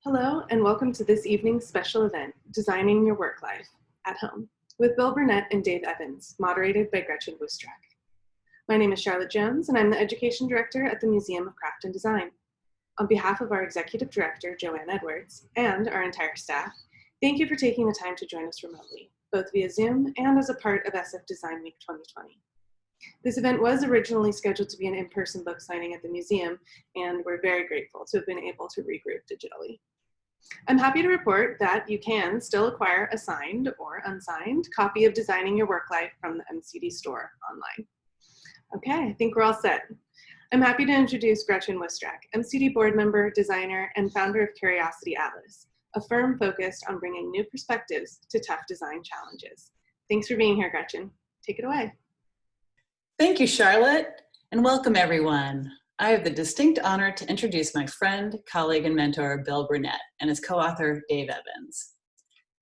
Hello, and welcome to this evening's special event, Designing Your Work Life at Home, with Bill Burnett and Dave Evans, moderated by Gretchen Wustrak. My name is Charlotte Jones, and I'm the Education Director at the Museum of Craft and Design. On behalf of our Executive Director, Joanne Edwards, and our entire staff, thank you for taking the time to join us remotely, both via Zoom and as a part of SF Design Week 2020. This event was originally scheduled to be an in-person book signing at the museum, and we're very grateful to have been able to regroup digitally. I'm happy to report that you can still acquire a signed or unsigned copy of Designing Your Work Life from the MCD store online. Okay, I think we're all set. I'm happy to introduce Gretchen Wustrak, MCD board member, designer, and founder of Curiosity Atlas, a firm focused on bringing new perspectives to tough design challenges. Thanks for being here, Gretchen. Take it away. Thank you, Charlotte, and welcome everyone. I have the distinct honor to introduce my friend, colleague, and mentor, Bill Burnett, and his co-author, Dave Evans.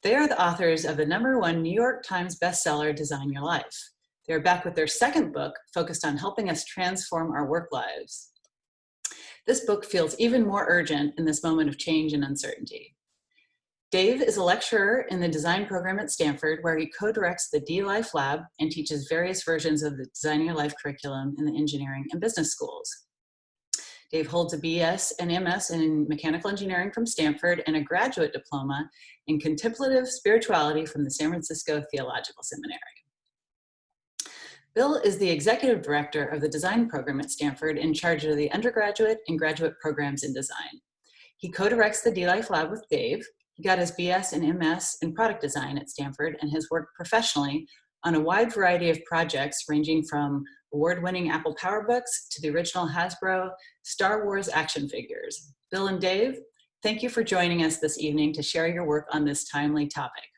They are the authors of the #1 New York Times bestseller, Design Your Life. They are back with their second book, focused on helping us transform our work lives. This book feels even more urgent in this moment of change and uncertainty. Dave is a lecturer in the design program at Stanford, where he co-directs the D-Life Lab and teaches various versions of the Design Your Life curriculum in the engineering and business schools. Dave holds a BS and MS in mechanical engineering from Stanford and a graduate diploma in contemplative spirituality from the San Francisco Theological Seminary. Bill is the executive director of the design program at Stanford, in charge of the undergraduate and graduate programs in design. He co-directs the D-Life Lab with Dave. He got his BS and MS in product design at Stanford and has worked professionally on a wide variety of projects ranging from award-winning Apple PowerBooks to the original Hasbro Star Wars action figures. Bill and Dave, thank you for joining us this evening to share your work on this timely topic.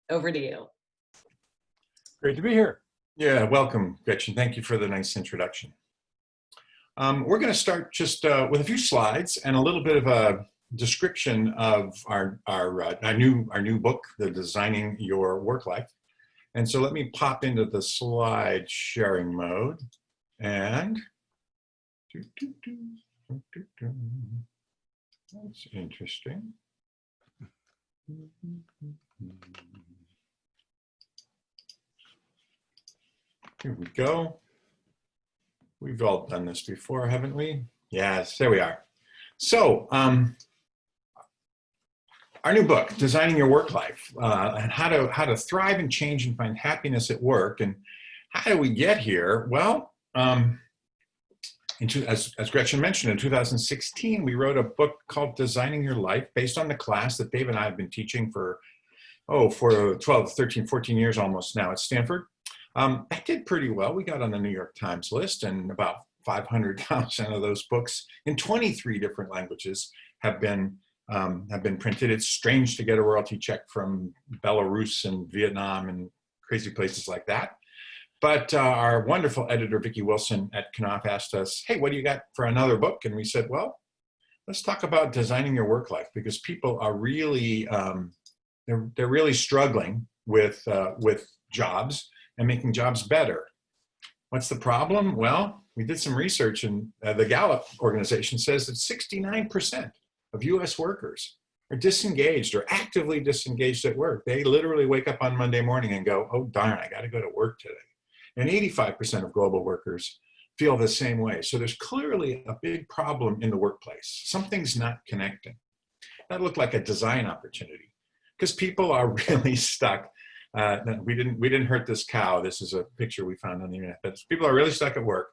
Over to you. Great to be here. Yeah, welcome, Gretchen. Thank you for the nice introduction. We're going to start just with a few slides and a little bit of a description of our new book, The Designing Your Work Life. And so let me pop into the slide sharing mode and that's interesting. Here we go. We've all done this before, haven't we? Yes, there we are. So, our new book, Designing Your Work Life, and how to thrive and change and find happiness at work. And how do we get here? Well, as Gretchen mentioned, in 2016, we wrote a book called Designing Your Life, based on the class that Dave and I have been teaching for 12, 13, 14 years almost now at Stanford. That did pretty well. We got on the New York Times list, and about 500,000 of those books in 23 different languages have been printed. It's strange to get a royalty check from Belarus and Vietnam and crazy places like that. But our wonderful editor, Vicki Wilson at Knopf, asked us, hey, what do you got for another book? And we said, well, let's talk about designing your work life, because people are really, they're really struggling with jobs and making jobs better. What's the problem? Well, we did some research, and the Gallup organization says that 69% of US workers are disengaged or actively disengaged at work. They literally wake up on Monday morning and go, oh darn, I gotta go to work today. And 85% of global workers feel the same way. So there's clearly a big problem in the workplace. Something's not connecting. That looked like a design opportunity, because people are really stuck. We didn't hurt this cow. This is a picture we found on the internet. But people are really stuck at work,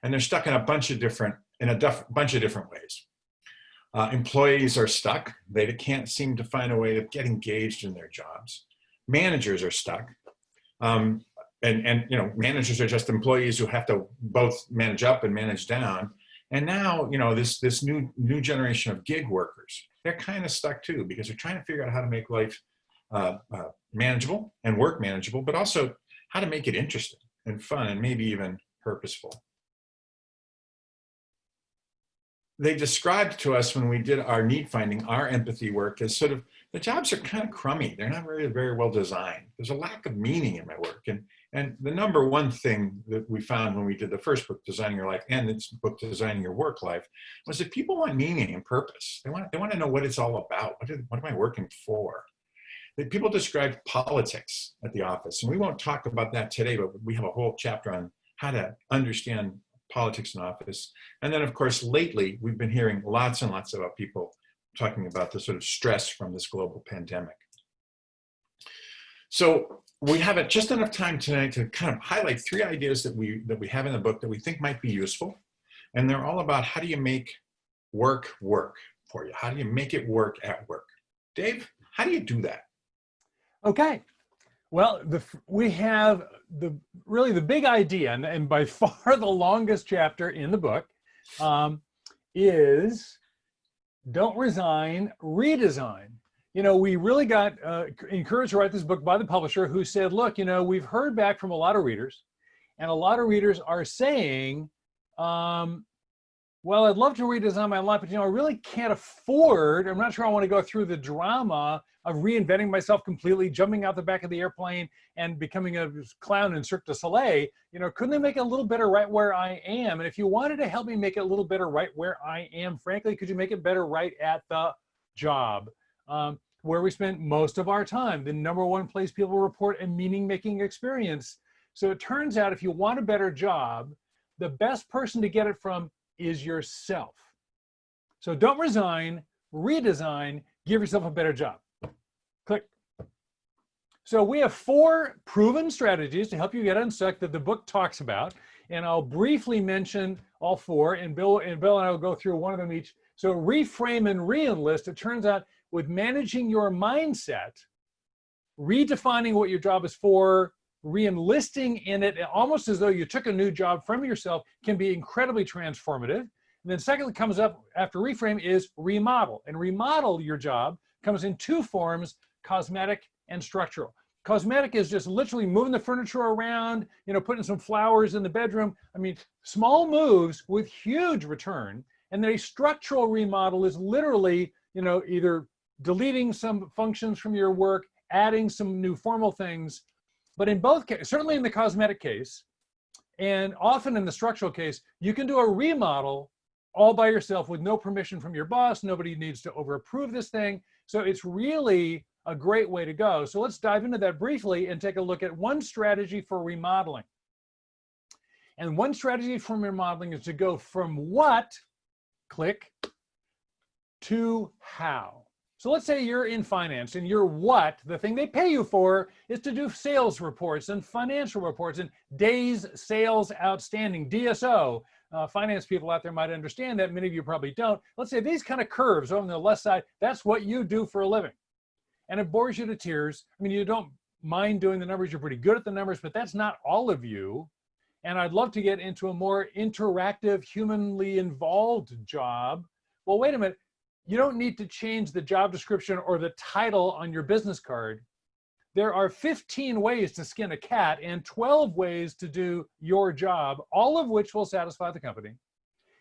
and they're stuck in a bunch of different ways. Employees are stuck. They can't seem to find a way to get engaged in their jobs. Managers are stuck. And you know, managers are just employees who have to both manage up and manage down. And now, you know, this new generation of gig workers, they're kind of stuck too, because they're trying to figure out how to make life manageable and work manageable, but also how to make it interesting and fun and maybe even purposeful. They described to us, when we did our need finding, our empathy work, as sort of the jobs are kind of crummy. They're not very well designed. There's a lack of meaning in my work. And the number one thing that we found when we did the first book, Designing Your Life, and this book, Designing Your Work Life, was that people want meaning and purpose. They want to know what it's all about. What am I working for? People describe politics at the office, and we won't talk about that today, but we have a whole chapter on how to understand politics in office. And then, of course, lately, we've been hearing lots and lots about people talking about the sort of stress from this global pandemic. So we have just enough time tonight to kind of highlight 3 ideas that we have in the book that we think might be useful. And they're all about how do you make work for you? How do you make it work at work? Dave, how do you do that? Okay. Well, we have really the big idea, and by far the longest chapter in the book, is don't resign, redesign. You know, we really got encouraged to write this book by the publisher, who said, look, you know, we've heard back from a lot of readers, and a lot of readers are saying, well, I'd love to redesign my life, but, you know, I really can't afford, I'm not sure I want to go through the drama of reinventing myself completely, jumping out the back of the airplane and becoming a clown in Cirque du Soleil. You know, couldn't they make it a little better right where I am? And if you wanted to help me make it a little better right where I am, frankly, could you make it better right at the job, where we spend most of our time, the #1 place people report a meaning-making experience? So it turns out if you want a better job, the best person to get it from is yourself. So don't resign, redesign, give yourself a better job. Click. So we have 4 proven strategies to help you get unstuck that the book talks about. And I'll briefly mention all 4, and Bill and I will go through one of them each. So reframe and re-enlist. It turns out with managing your mindset, redefining what your job is for, re-enlisting in it, almost as though you took a new job from yourself, can be incredibly transformative. And then secondly comes up after reframe is remodel. And remodel your job comes in 2 forms, cosmetic and structural. Cosmetic is just literally moving the furniture around, you know, putting some flowers in the bedroom. I mean, small moves with huge return. And then a structural remodel is literally, you know, either deleting some functions from your work, adding some new formal things. But in both cases, certainly in the cosmetic case, and often in the structural case, you can do a remodel all by yourself with no permission from your boss. Nobody needs to over-approve this thing. So it's really a great way to go. So let's dive into that briefly and take a look at one strategy for remodeling. And one strategy for remodeling is to go from what, click, to how. So let's say you're in finance and your what, the thing they pay you for, is to do sales reports and financial reports and days sales outstanding, DSO. Finance people out there might understand that. Many of you probably don't. Let's say these kind of curves on the left side, that's what you do for a living. And it bores you to tears. I mean, you don't mind doing the numbers. You're pretty good at the numbers, but that's not all of you. And I'd love to get into a more interactive, humanly involved job. Well, wait a minute. You don't need to change the job description or the title on your business card. There are 15 ways to skin a cat and 12 ways to do your job, all of which will satisfy the company.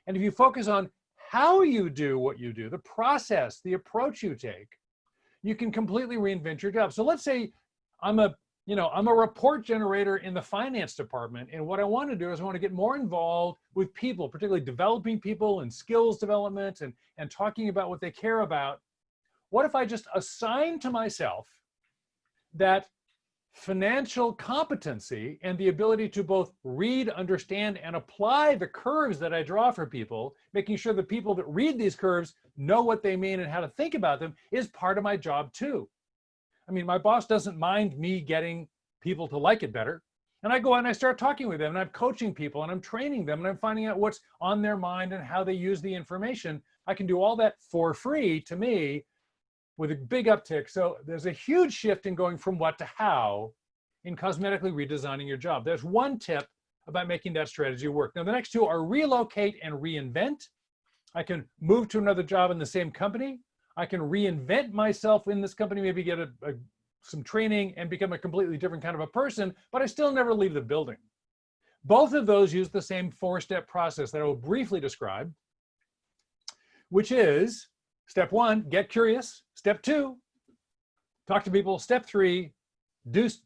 And if you focus on how you do what you do, the process, the approach you take, you can completely reinvent your job. So let's say I'm a report generator in the finance department, and what I want to do is I want to get more involved with people, particularly developing people and skills development and talking about what they care about. What if I just assign to myself that financial competency and the ability to both read, understand, and apply the curves that I draw for people, making sure the people that read these curves know what they mean and how to think about them, is part of my job too. I mean, my boss doesn't mind me getting people to like it better. And I go out and I start talking with them, and I'm coaching people, and I'm training them, and I'm finding out what's on their mind and how they use the information. I can do all that for free, to me, with a big uptick. So there's a huge shift in going from what to how in cosmetically redesigning your job. There's one tip about making that strategy work. Now, the next 2 are relocate and reinvent. I can move to another job in the same company. I can reinvent myself in this company, maybe get some training and become a completely different kind of a person, but I still never leave the building. Both of those use the same 4-step process that I will briefly describe, which is step 1, get curious. Step 2, talk to people. Step 3,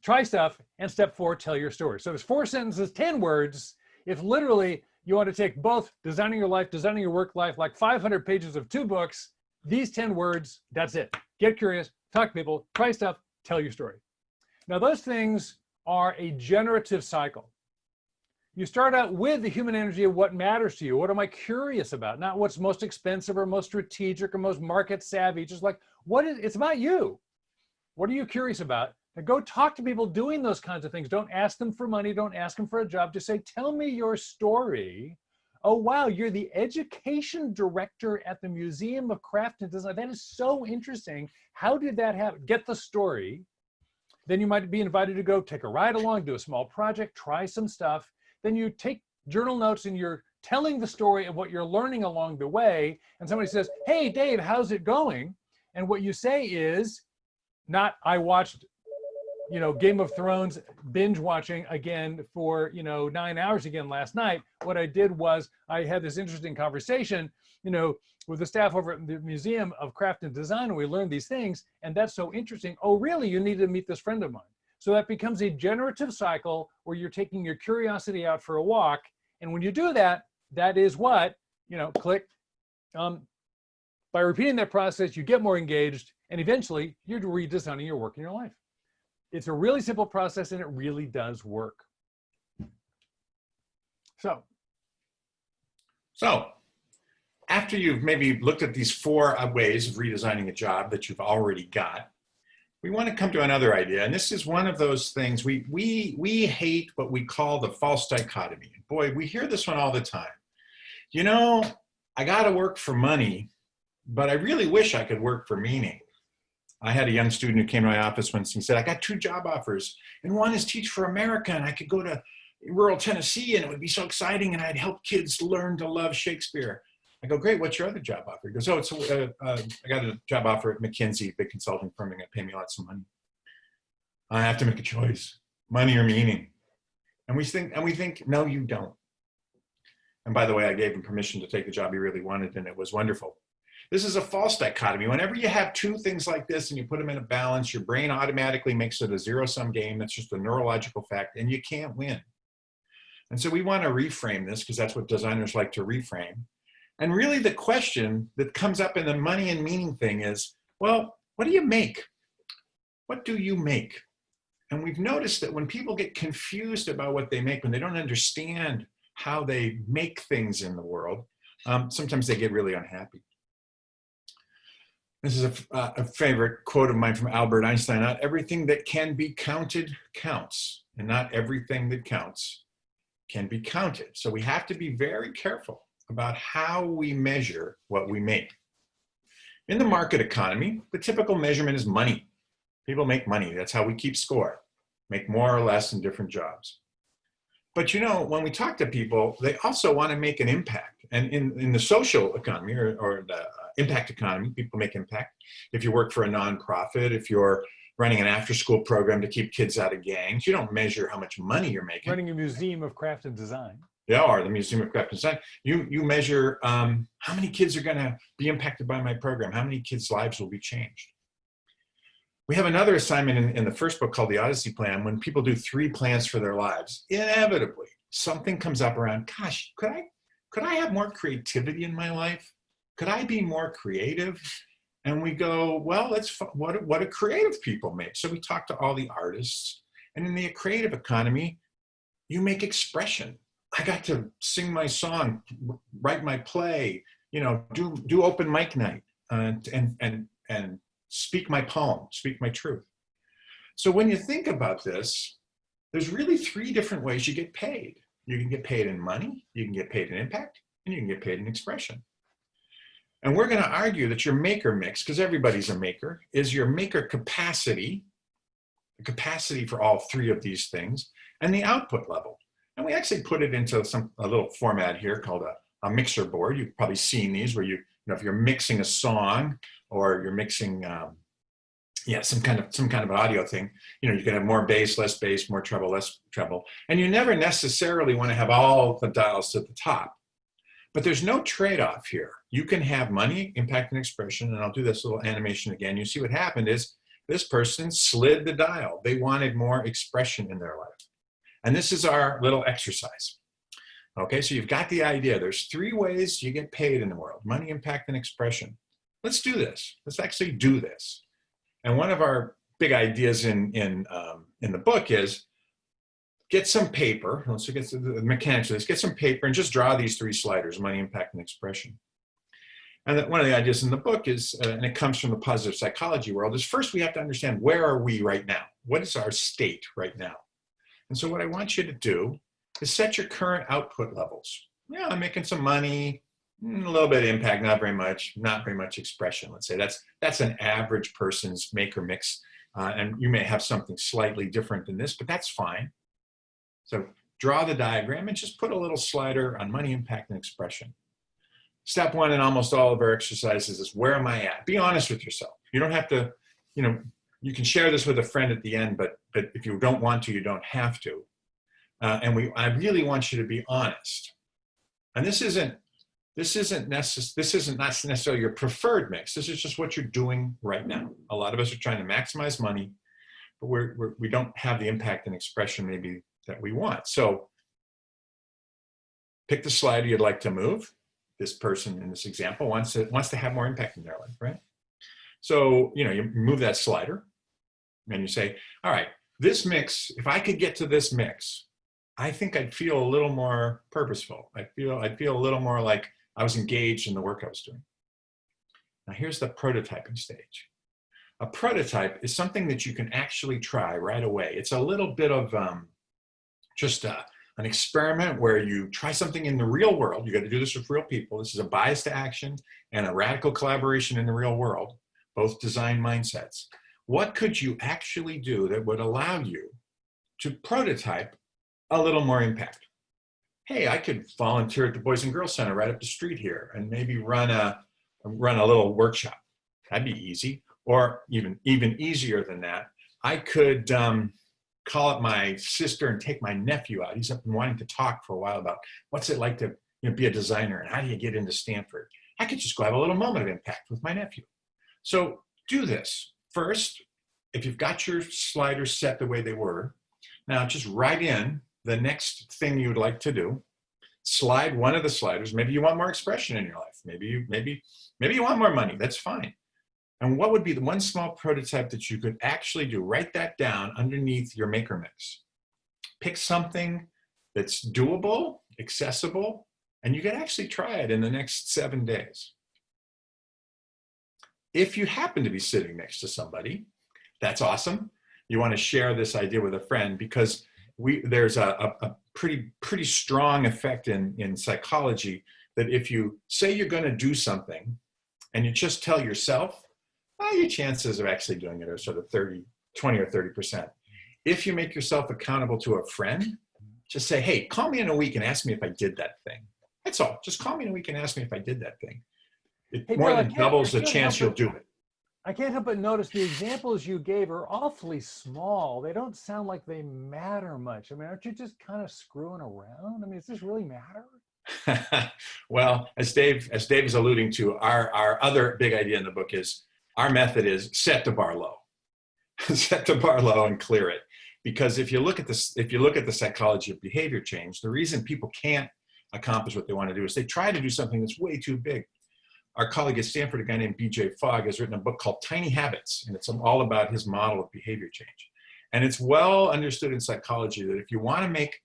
try stuff. And step 4, tell your story. So there's 4 sentences, 10 words. If literally you want to take both designing your life, designing your work life, like 500 pages of 2 books, these 10 words, that's it. Get curious, talk to people, try stuff, tell your story. Now those things are a generative cycle. You start out with the human energy of what matters to you. What am I curious about? Not what's most expensive or most strategic or most market savvy. Just like, it's about you. What are you curious about? Now go talk to people doing those kinds of things. Don't ask them for money. Don't ask them for a job. Just say, tell me your story. Oh, wow, you're the education director at the Museum of Craft and Design. That is so interesting. How did that happen? Get the story. Then you might be invited to go take a ride along, do a small project, try some stuff. Then you take journal notes and you're telling the story of what you're learning along the way. And somebody says, hey, Dave, how's it going? And what you say is not, I watched, Game of Thrones binge watching again for, 9 hours again last night. What I did was I had this interesting conversation, with the staff over at the Museum of Craft and Design, and we learned these things. And that's so interesting. Oh, really? You need to meet this friend of mine. So that becomes a generative cycle where you're taking your curiosity out for a walk. And when you do that, that is what, click. By repeating that process, you get more engaged, and eventually you're redesigning your work and your life. It's a really simple process, and it really does work. So after you've maybe looked at these 4 ways of redesigning a job that you've already got, we want to come to another idea. And this is one of those things we hate what we call the false dichotomy. Boy, we hear this one all the time. I got to work for money, but I really wish I could work for meaning. I had a young student who came to my office once and he said, I got 2 job offers, and one is Teach for America, and I could go to rural Tennessee and it would be so exciting, and I'd help kids learn to love Shakespeare. I go, great, what's your other job offer? He goes, I got a job offer at McKinsey, big consulting firm, and going to pay me lots of money. I have to make a choice, money or meaning. And we think, no, you don't. And by the way, I gave him permission to take the job he really wanted, and it was wonderful. This is a false dichotomy. Whenever you have 2 things like this and you put them in a balance, your brain automatically makes it a zero-sum game. That's just a neurological fact, and you can't win. And so we want to reframe this, because that's what designers like to reframe. And really the question that comes up in the money and meaning thing is, well, what do you make? What do you make? And we've noticed that when people get confused about what they make, when they don't understand how they make things in the world, sometimes they get really unhappy. This is a favorite quote of mine from Albert Einstein: not everything that can be counted counts, and not everything that counts can be counted. So we have to be very careful about how we measure what we make. In the market economy, the typical measurement is money. People make money. That's how we keep score. Make more or less in different jobs. But when we talk to people, they also want to make an impact. And in the social economy or the impact economy, people make impact. If you work for a nonprofit, if you're running an after-school program to keep kids out of gangs, you don't measure how much money you're making. Running a Museum of Craft and Design. Yeah, or the Museum of Craft and Design. You measure how many kids are going to be impacted by my program, how many kids' lives will be changed. We have another assignment in the first book called The Odyssey Plan. When people do 3 plans for their lives, inevitably something comes up around, gosh, could I have more creativity in my life? Could I be more creative? And we go, well, what do creative people make? So we talk to all the artists. And in the creative economy, you make expression. I got to sing my song, write my play, do open mic night, and speak my poem, speak my truth. So when you think about this, there's really 3 different ways you get paid. You can get paid in money, you can get paid in impact, and you can get paid in expression. And we're going to argue that your maker mix, because everybody's a maker, is your maker capacity, the capacity for all 3 of these things, and the output level. And we actually put it into a little format here called a mixer board. You've probably seen these where if you're mixing a song or you're mixing some kind of audio thing, you can have more bass, less bass, more treble, less treble. And you never necessarily want to have all the dials to the top. But there's no trade-off here. You can have money, impact, and expression, and I'll do this little animation again. You see what happened is, this person slid the dial. They wanted more expression in their life. And this is our little exercise. Okay, so you've got the idea. There's 3 ways you get paid in the world: money, impact, and expression. Let's do this. Let's actually do this. And one of our big ideas in the book is get some paper. Let's get the mechanics of this. Get some paper and just draw these 3 sliders: money, impact, and expression. And one of the ideas in the book is, and it comes from the positive psychology world, is first we have to understand, where are we right now? What is our state right now? And so what I want you to do is set your current output levels. Yeah, I'm making some money, a little bit of impact, not very much expression. Let's say that's an average person's make or mix. And you may have something slightly different than this, but that's fine. So draw the diagram and just put a little slider on money, impact, and expression. Step 1 in almost all of our exercises is, where am I at? Be honest with yourself. You don't have to, you can share this with a friend at the end, but if you don't want to, you don't have to. I really want you to be honest. And this isn't necessarily your preferred mix. This is just what you're doing right now. A lot of us are trying to maximize money, but we don't have the impact and expression maybe that we want. So pick the slider you'd like to move. This person in this example wants to have more impact in their life, right? So, you move that slider and you say, all right, this mix, if I could get to this mix, I think I'd feel a little more purposeful. I'd feel a little more like I was engaged in the work I was doing. Now here's the prototyping stage. A prototype is something that you can actually try right away. It's a little bit of an experiment where you try something in the real world. You got to do this with real people. This is a bias to action and a radical collaboration in the real world, both design mindsets. What could you actually do that would allow you to prototype a little more impact? Hey, I could volunteer at the Boys and Girls Center right up the street here and maybe run a little workshop. That'd be easy. Or even easier than that, I could call up my sister and take my nephew out. He's been wanting to talk for a while about what's it like to be a designer and how do you get into Stanford. I could just go have a little moment of impact with my nephew. So do this. First, if you've got your sliders set the way they were, now just write in the next thing you would like to do. Slide one of the sliders. Maybe you want more expression in your life. Maybe you want more money. That's fine. And what would be the one small prototype that you could actually do? Write that down underneath your maker mix. Pick something that's doable, accessible, and you can actually try it in the next 7 days. If you happen to be sitting next to somebody, that's awesome. You want to share this idea with a friend, because there's a pretty strong effect in psychology that if you say you're going to do something and you just tell yourself, your chances of actually doing it are sort of 20 or 30%. If you make yourself accountable to a friend, just say, hey, call me in a week and ask me if I did that thing. That's all. Just call me in a week and ask me if I did that thing. It more than doubles the chance you'll do it. I can't help but notice the examples you gave are awfully small. They don't sound like they matter much. I mean, aren't you just kind of screwing around? I mean, does this really matter? Well, as Dave is alluding to, our other big idea in the book is, our method is set the bar low. Set the bar low and clear it. Because if you look at the psychology of behavior change, the reason people can't accomplish what they want to do is they try to do something that's way too big. Our colleague at Stanford, a guy named B.J. Fogg, has written a book called Tiny Habits, and it's all about his model of behavior change. And it's well understood in psychology that if you want to make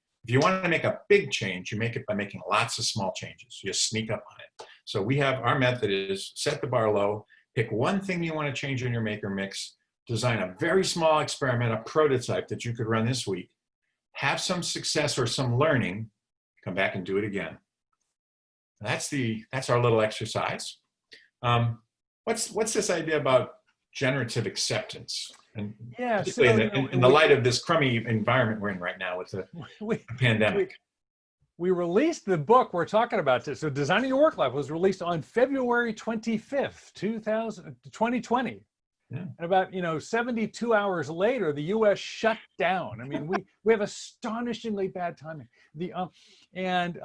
a big change, you make it by making lots of small changes. You just sneak up on it. So our method is set the bar low. Pick one thing you want to change in your maker mix, design a very small experiment, a prototype that you could run this week, have some success or some learning, come back and do it again. That's our little exercise. What's this idea about generative acceptance? And particularly in the light of this crummy environment we're in right now with the pandemic. We released the book we're talking about. So Designing Your Work Life was released on February 25th, 2020. Yeah. And about 72 hours later, the U.S. shut down. I mean, we have astonishingly bad timing. And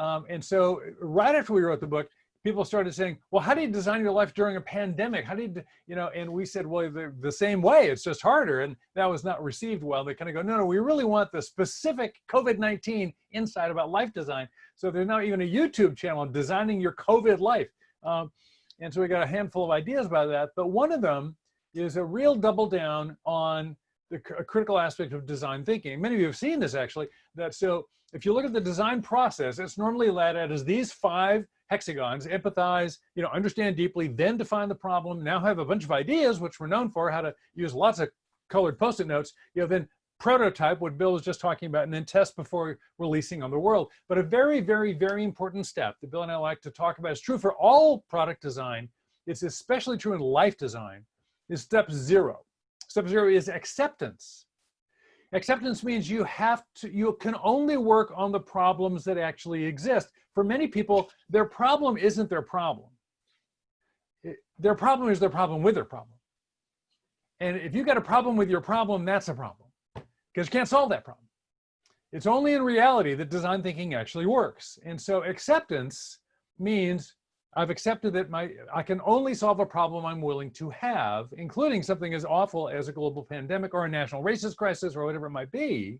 so right after we wrote the book, people started saying, well, how do you design your life during a pandemic? How do you, and we said, well, the same way, it's just harder. And that was not received well. They kind of go, no, we really want the specific COVID-19 insight about life design. So there's now even a YouTube channel on designing your COVID life. And so we got a handful of ideas about that. But one of them is a real double down on a critical aspect of design thinking. Many of you have seen this actually, so if you look at the design process, it's normally laid out as these 5 hexagons: empathize, understand deeply, then define the problem, now have a bunch of ideas, which we're known for, how to use lots of colored Post-it notes, then prototype, what Bill was just talking about, and then test before releasing on the world. But a very, very, very important step that Bill and I like to talk about, is true for all product design, it's especially true in life design, is step 0. Step 0 is acceptance. Acceptance means you can only work on the problems that actually exist. For many people, their problem isn't their problem. Their problem is their problem with their problem. And if you've got a problem with your problem, that's a problem, because you can't solve that problem. It's only in reality that design thinking actually works. And so acceptance means I've accepted that I can only solve a problem I'm willing to have, including something as awful as a global pandemic or a national racist crisis or whatever it might be.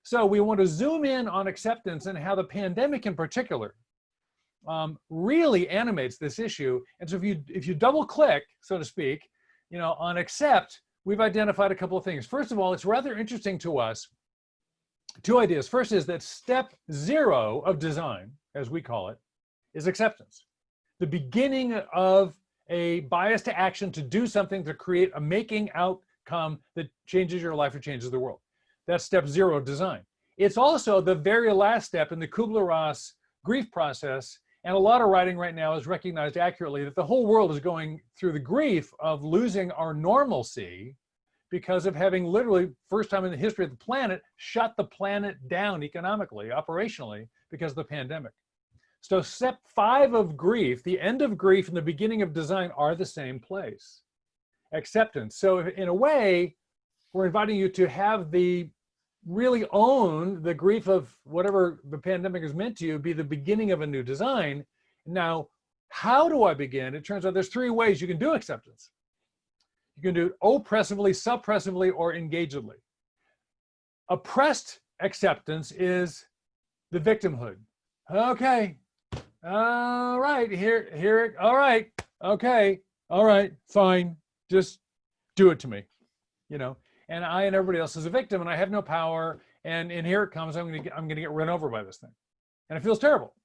So we want to zoom in on acceptance and how the pandemic in particular really animates this issue. And so if you double click, so to speak, on accept, we've identified a couple of things. First of all, it's rather interesting to us. 2 ideas. First is that step 0 of design, as we call it, is acceptance. The beginning of a bias to action to do something to create a making outcome that changes your life or changes the world. That's step 0 of design. It's also the very last step in the Kubler-Ross grief process. And a lot of writing right now has recognized accurately that the whole world is going through the grief of losing our normalcy because of having literally, first time in the history of the planet, shut the planet down economically, operationally, because of the pandemic. So step 5 of grief, the end of grief and the beginning of design are the same place. Acceptance. So in a way, we're inviting you to really own the grief of whatever the pandemic has meant to you, be the beginning of a new design. Now, how do I begin? It turns out there's 3 ways you can do acceptance. You can do it oppressively, suppressively, or engagedly. Oppressed acceptance is the victimhood. Okay. All right, here, all right, okay, all right, fine, just do it to me, and I and everybody else is a victim, and I have no power, and here it comes, I'm gonna get run over by this thing, and it feels terrible.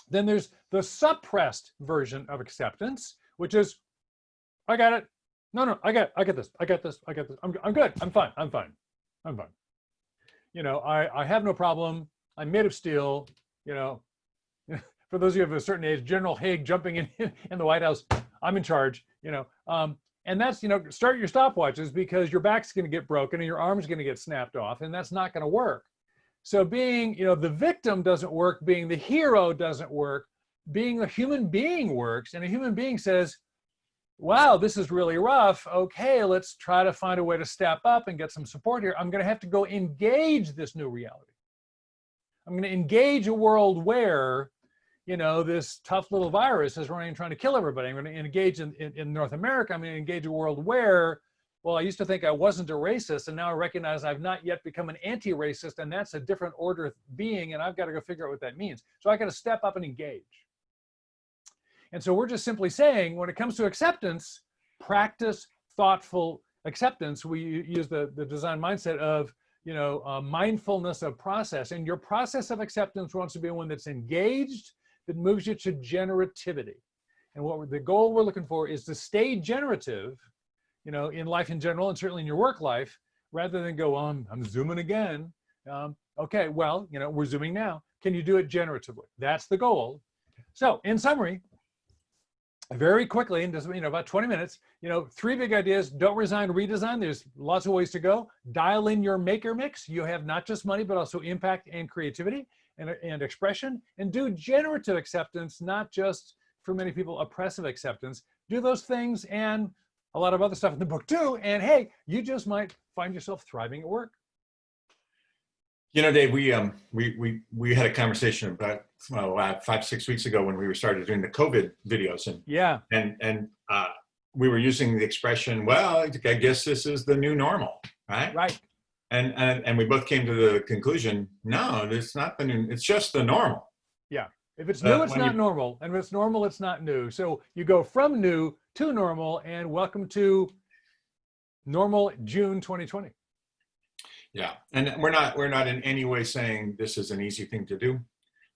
Then there's the suppressed version of acceptance, which is, I got it, no, I get this, I'm good, I'm fine. I have no problem, I'm made of steel, for those of you of a certain age, General Haig jumping in the White House, I'm in charge, and that's, start your stopwatches, because your back's going to get broken and your arm's going to get snapped off, and that's not going to work. So being, the victim doesn't work, being the hero doesn't work, being a human being works, and a human being says, wow, this is really rough. Okay, let's try to find a way to step up and get some support here. I'm going to have to go engage this new reality. I'm going to engage a world where, this tough little virus is running and trying to kill everybody. I'm going to engage in North America. I'm going to engage a world where, well, I used to think I wasn't a racist, and now I recognize I've not yet become an anti-racist, and that's a different order of being, and I've got to go figure out what that means. So I got to step up and engage. And so we're just simply saying, when it comes to acceptance, practice thoughtful acceptance. We use the design mindset of, mindfulness of process. And your process of acceptance wants to be one that's engaged, that moves you to generativity. And the goal we're looking for is to stay generative, in life in general, and certainly in your work life, rather than go, I'm zooming again. Okay, well, we're zooming now. Can you do it generatively? That's the goal. So in summary, very quickly, in just about 20 minutes, 3 big ideas: don't resign, redesign. There's lots of ways to go. Dial in your maker mix. You have not just money, but also impact and creativity and expression. And do generative acceptance, not just, for many people, oppressive acceptance. Do those things and a lot of other stuff in the book too. And hey, you just might find yourself thriving at work. You know, Dave, we had a conversation about 5, 6 weeks ago when we started doing the COVID videos, Yeah, and we were using the expression, well, I guess this is the new normal, right? right. And we both came to the conclusion, no, it's not the new, it's just the normal. Yeah. If it's new, it's When not you, normal. And if it's normal, it's not new. So you go from new to normal, and welcome to normal June 2020. yeah, and we're not in any way saying this is an easy thing to do.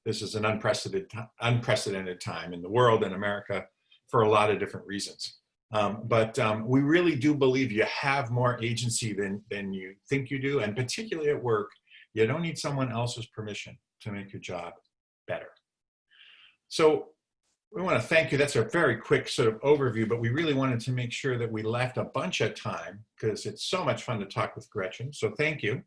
This is an unprecedented time in the world and America for a lot of different reasons. But we really do believe you have more agency than you think you do. And particularly at work, you don't need someone else's permission to make your job better. So we want to thank you. That's a very quick sort of overview, but we really wanted to make sure that we left a bunch of time because it's so much fun to talk with Gretchen. So thank you.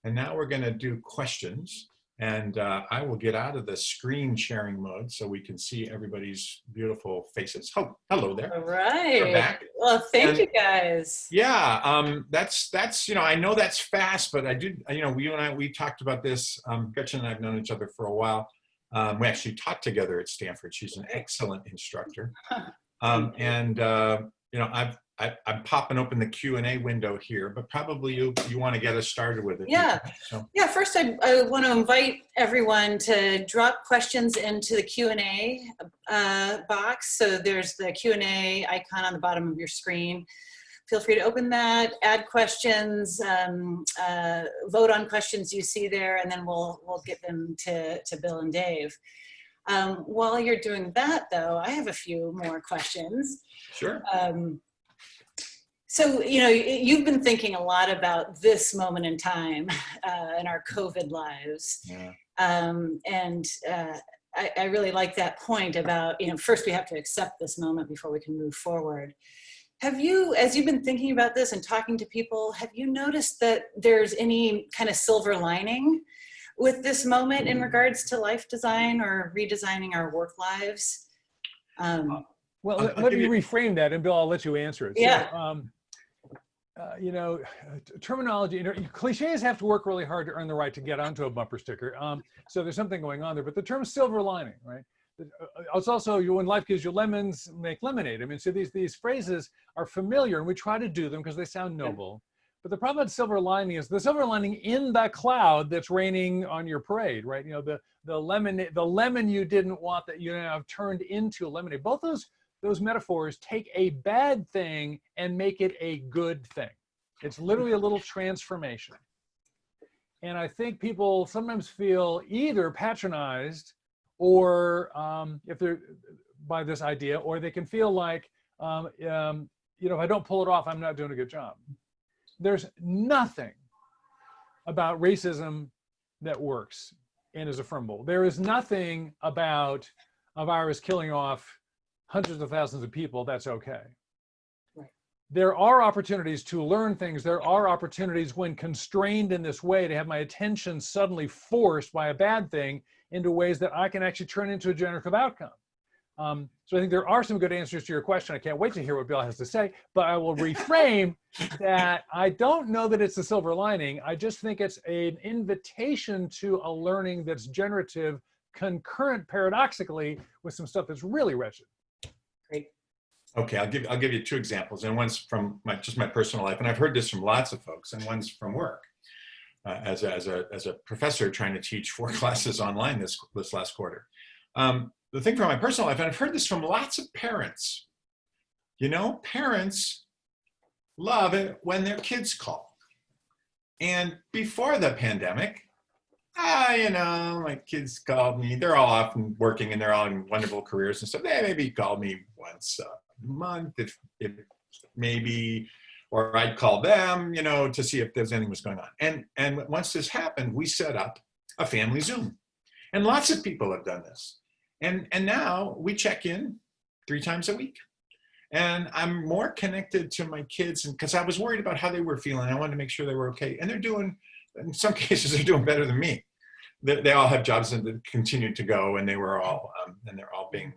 And now we're going to do questions. And I will get out of the screen sharing mode so we can see everybody's beautiful faces. Oh, hello there. All right. We're back. Well, thank you guys. Yeah, that's I know that's fast, but I did, we talked about this. Gretchen and I have known each other for a while. We actually taught together at Stanford. She's an excellent instructor. I'm popping open the Q&A window here, but probably you want to get us started with it. Yeah. So. Yeah. First, I want to invite everyone to drop questions into the Q&A box. So there's the Q&A icon on the bottom of your screen. Feel free to open that, add questions, vote on questions you see there, and then we'll get them to Bill and Dave. While you're doing that, though, I have a few more questions. Sure. So, you've been thinking a lot about this moment in time in our COVID lives. Yeah. I really like that point about, first we have to accept this moment before we can move forward. Have you, as you've been thinking about this and talking to people, have you noticed that there's any kind of silver lining with this moment in regards to life design or redesigning our work lives? Well, let me reframe that, and Bill, I'll let you answer it. Yeah. So, terminology, cliches have to work really hard to earn the right to get onto a bumper sticker. So there's something going on there, but the term silver lining, right? It's also, when life gives you lemons, make lemonade. I mean, so these phrases are familiar, and we try to do them because they sound noble. But the problem with silver lining is the silver lining in the cloud that's raining on your parade, right? The lemon you didn't want that you now have turned into lemonade. Both those metaphors take a bad thing and make it a good thing. It's literally a little transformation. And I think people sometimes feel either patronized or if they're by this idea, or they can feel like, if I don't pull it off, I'm not doing a good job. There's nothing about racism that works and is affirmable. There is nothing about a virus killing off hundreds of thousands of people that's okay. Right. There are opportunities to learn things. There are opportunities when constrained in this way to have my attention suddenly forced by a bad thing into ways that I can actually turn into a generative outcome. So I think there are some good answers to your question. I can't wait to hear what Bill has to say, but I will reframe that I don't know that it's a silver lining. I just think it's an invitation to a learning that's generative, concurrent, paradoxically, with some stuff that's really wretched. Great. Okay, I'll give you two examples, and one's from my personal life, and I've heard this from lots of folks, and one's from work. As a professor trying to teach 4 classes online this last quarter. The thing from my personal life, and I've heard this from lots of parents. Parents love it when their kids call. And before the pandemic, my kids called me. They're all often working and they're all in wonderful careers and stuff. They maybe called me once a month, if maybe, or I'd call them, to see if there's anything was going on. And once this happened, we set up a family Zoom. And lots of people have done this. And now we check in 3 times a week. And I'm more connected to my kids because I was worried about how they were feeling. I wanted to make sure they were okay. And they're doing, in some cases, they're doing better than me. They all have jobs that continue to go, and they were all, and they're all being,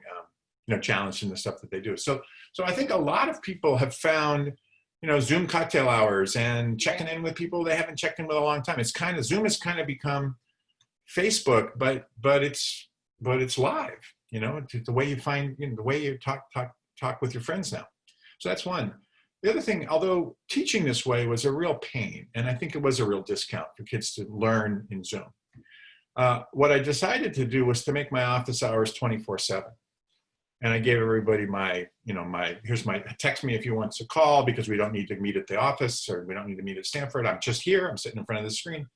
challenged in the stuff that they do. So I think a lot of people have found Zoom cocktail hours and checking in with people they haven't checked in with a long time. Zoom has kind of become Facebook, but it's live. It's the way you find, the way you talk with your friends now. So that's one. The other thing, although teaching this way was a real pain, and I think it was a real discount for kids to learn in Zoom. What I decided to do was to make my office hours 24/7. And I gave everybody here's my, text me if you want to call, because we don't need to meet at the office, or we don't need to meet at Stanford. I'm just here, I'm sitting in front of the screen.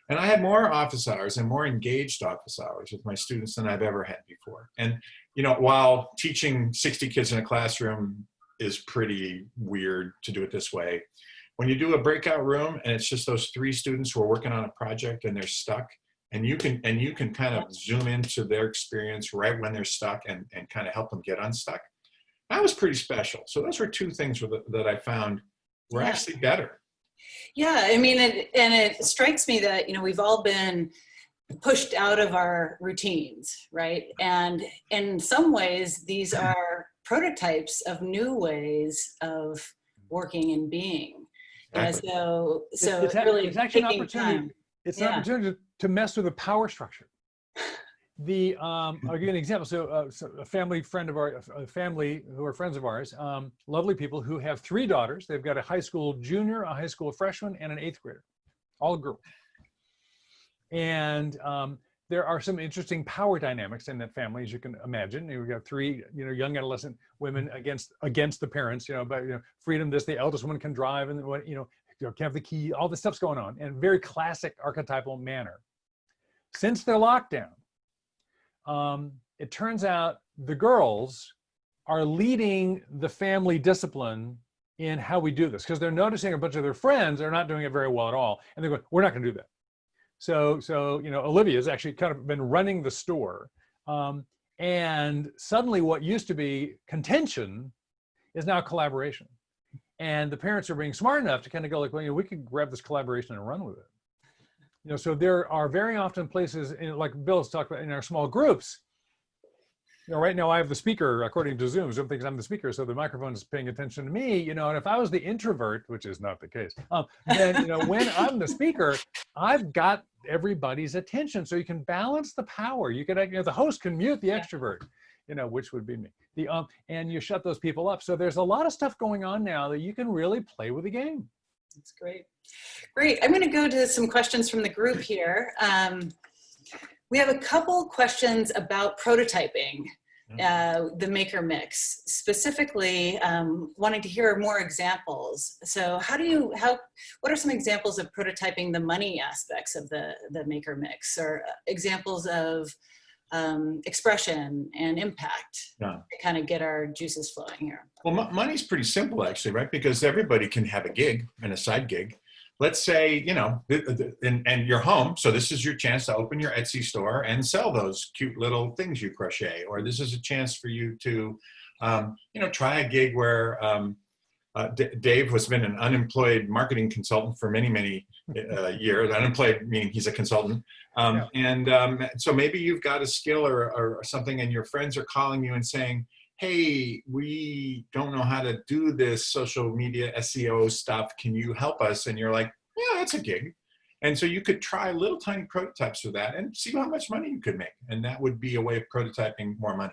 And I had more office hours and more engaged office hours with my students than I've ever had before. And, while teaching 60 kids in a classroom is pretty weird to do it this way, when you do a breakout room and it's just those 3 students who are working on a project and they're stuck, and you can kind of zoom into their experience right when they're stuck and kind of help them get unstuck. That was pretty special. So those were 2 things that I found were actually better. Yeah, I mean, it strikes me that, we've all been pushed out of our routines, right? And in some ways, these are prototypes of new ways of working and being. Exactly. It's actually an opportunity. time. It's an opportunity to mess with the power structure. I'll give you an example. So a family who are friends of ours, lovely people who have 3 daughters. They've got a high school junior, a high school freshman, and an 8th grader, all girls. And there are some interesting power dynamics in that family, as you can imagine. We've got 3, young adolescent women against the parents, about freedom. The eldest one can drive, and can have the key. All this stuff's going on in a very classic archetypal manner. Since their lockdown, it turns out the girls are leading the family discipline in how we do this, because they're noticing a bunch of their friends are not doing it very well at all, and they're going, "We're not going to do that." So Olivia's actually kind of been running the store, and suddenly what used to be contention is now collaboration. And the parents are being smart enough to kind of go like, well, we could grab this collaboration and run with it. So there are very often places, like Bill's talked about, in our small groups. Right now I have the speaker, according to Zoom. Zoom thinks I'm the speaker, so the microphone is paying attention to me. And if I was the introvert, which is not the case, then when I'm the speaker, I've got everybody's attention. So you can balance the power. You can, the host can mute the extrovert, which would be me. And you shut those people up. So there's a lot of stuff going on now that you can really play with the game. That's great. Great. I'm going to go to some questions from the group here. We have a couple questions about prototyping, the maker mix, specifically wanting to hear more examples. So what are some examples of prototyping the money aspects of the maker mix, or examples of expression and impact to kind of get our juices flowing here? Well, money's pretty simple, actually, right? Because everybody can have a gig and a side gig. Let's say, and you're home, so this is your chance to open your Etsy store and sell those cute little things you crochet. Or this is a chance for you to, try a gig where Dave has been an unemployed marketing consultant for many, many years. Unemployed meaning he's a consultant. So maybe you've got a skill or something, and your friends are calling you and saying, hey, we don't know how to do this social media SEO stuff. Can you help us? And you're like, yeah, that's a gig. And so you could try little tiny prototypes of that and see how much money you could make. And that would be a way of prototyping more money.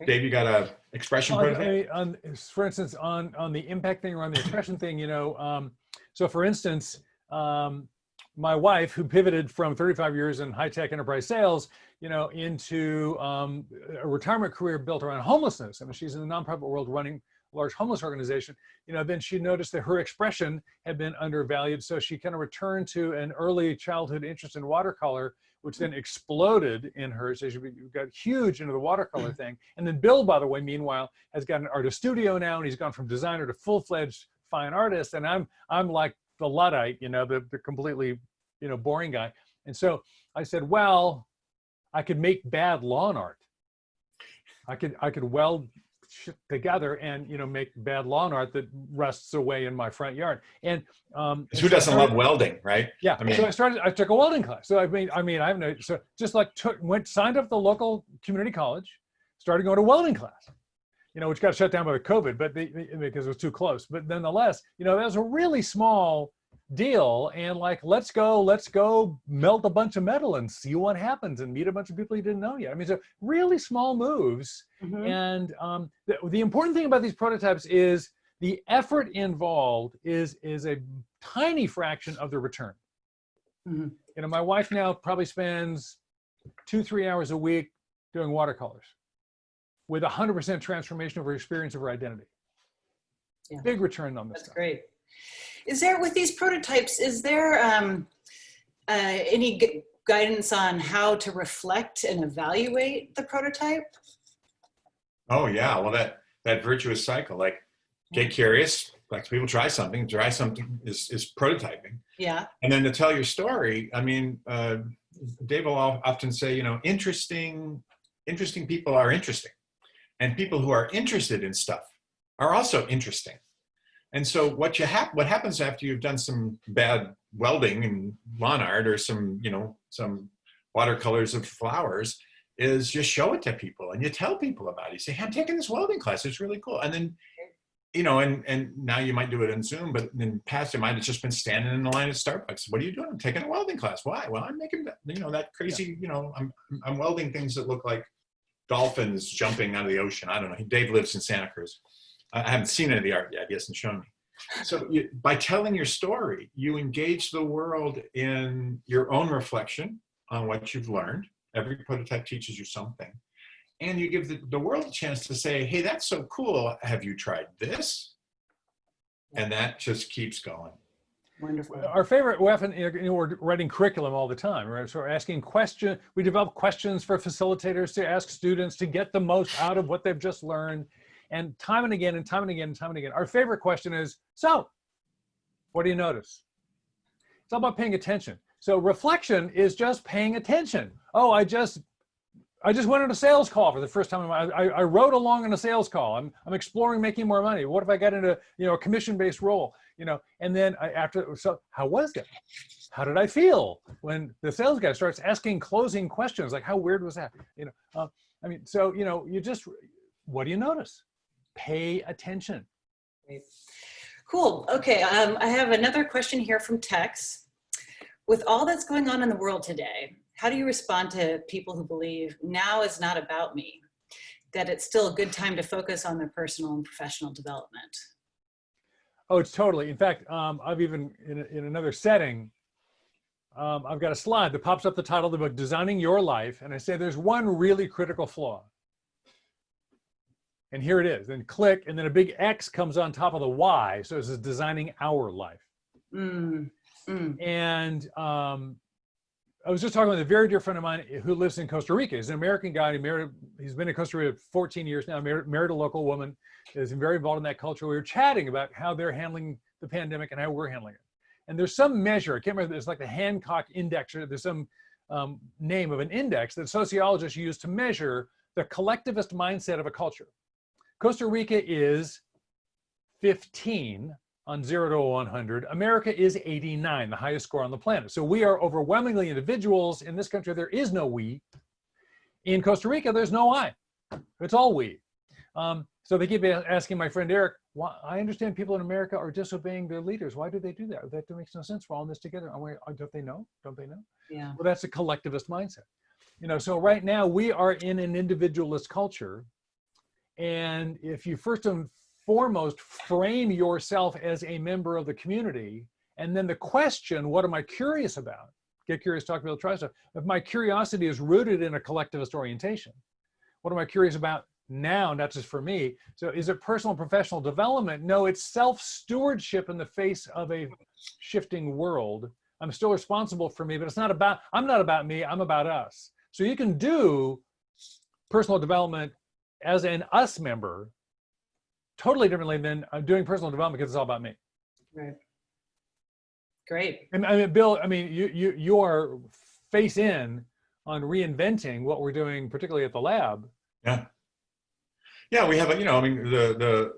Dave, you got a expression prototype? For instance, on the impact thing or on the expression thing, so for instance, my wife, who pivoted from 35 years in high-tech enterprise sales, into a retirement career built around homelessness. I mean, she's in the nonprofit world running a large homeless organization. Then she noticed that her expression had been undervalued. So she kind of returned to an early childhood interest in watercolor, which then exploded in her. So she got huge into the watercolor thing. And then Bill, by the way, meanwhile, has got an artist studio now, and he's gone from designer to full-fledged fine artist. And I'm like the Luddite, the completely, boring guy. And so I said, well, I could make bad lawn art. I could weld shit together and make bad lawn art that rusts away in my front yard. And who doesn't love welding, right? Yeah. So I took a welding class. So signed up at the local community college, started going to welding class. which got shut down by the COVID, but because it was too close. But nonetheless, that was a really small deal. And like, let's go melt a bunch of metal and see what happens and meet a bunch of people you didn't know yet. I mean, so really small moves. Mm-hmm. And the important thing about these prototypes is the effort involved is a tiny fraction of the return. Mm-hmm. My wife now probably spends 2-3 hours a week doing watercolors with 100% transformation of her experience of her identity. Yeah. Big return on this. That's stuff. Great. Is there, with these prototypes, is there any guidance on how to reflect and evaluate the prototype? Oh yeah, well that virtuous cycle, like get curious, like people try something is prototyping. Yeah. And then to tell your story, I mean, Dave will often say, interesting people are interesting. And people who are interested in stuff are also interesting. And so what happens after you've done some bad welding and lawn art or some watercolors of flowers is just show it to people and you tell people about it. You say, hey, I'm taking this welding class. It's really cool. And then, and now you might do it on Zoom, but in the past it might have just been standing in the line at Starbucks. What are you doing? I'm taking a welding class. Why? Well, I'm making, that crazy, I'm welding things that look like dolphins jumping out of the ocean. I don't know. Dave lives in Santa Cruz. I haven't seen any of the art yet. He hasn't shown me. So by telling your story, you engage the world in your own reflection on what you've learned. Every prototype teaches you something. And you give the world a chance to say, hey, that's so cool. Have you tried this? And that just keeps going. Wonderful. Our favorite weapon, we're writing curriculum all the time, right? So we're asking questions. We develop questions for facilitators to ask students to get the most out of what they've just learned. And time and again, and time and again, and time and again, our favorite question is, so what do you notice? It's all about paying attention. So reflection is just paying attention. Oh, I just went on a sales call for the first time. I wrote along on a sales call. I'm exploring making more money. What if I got into a commission-based role? And then so how was it? How did I feel when the sales guy starts asking closing questions like how weird was that? What do you notice? Pay attention. Great. Cool. Okay. I have another question here from Tex. With all that's going on in the world today, how do you respond to people who believe now is not about me, that it's still a good time to focus on their personal and professional development? Oh, it's totally. In fact, I've even, in another setting, I've got a slide that pops up the title of the book, Designing Your Life. And I say there's one really critical flaw. And here it is. Then click, and then a big X comes on top of the Y. So it says Designing Our Life. And I was just talking with a very dear friend of mine who lives in Costa Rica. He's an American guy. He's been in Costa Rica 14 years now, married a local woman, is very involved in that culture. We were chatting about how they're handling the pandemic and how we're handling it. And there's some measure, I can't remember, it's like the Hancock Index, or there's some name of an index that sociologists use to measure the collectivist mindset of a culture. Costa Rica is 15 on 0 to 100. America is 89, the highest score on the planet. So we are overwhelmingly individuals. In this country, there is no we. In Costa Rica, there's no I. It's all we. So they keep asking my friend Eric, why, I understand people in America are disobeying their leaders. Why do they do that? That makes no sense. We're all in this together. Don't they know? Don't they know? Yeah. Well, that's a collectivist mindset. So right now we are in an individualist culture. And if you first and foremost frame yourself as a member of the community, and then the question, what am I curious about? Get curious, talk about, try stuff. If my curiosity is rooted in a collectivist orientation, what am I curious about now, not just for me? So is it personal and professional development? No, it's self-stewardship in the face of a shifting world. I'm still responsible for me, but I'm not about me, I'm about us. So you can do personal development as an us member totally differently than doing personal development because it's all about me. Right. Great. And I mean, Bill, you are face in on reinventing what we're doing, particularly at the lab. Yeah. Yeah, we have the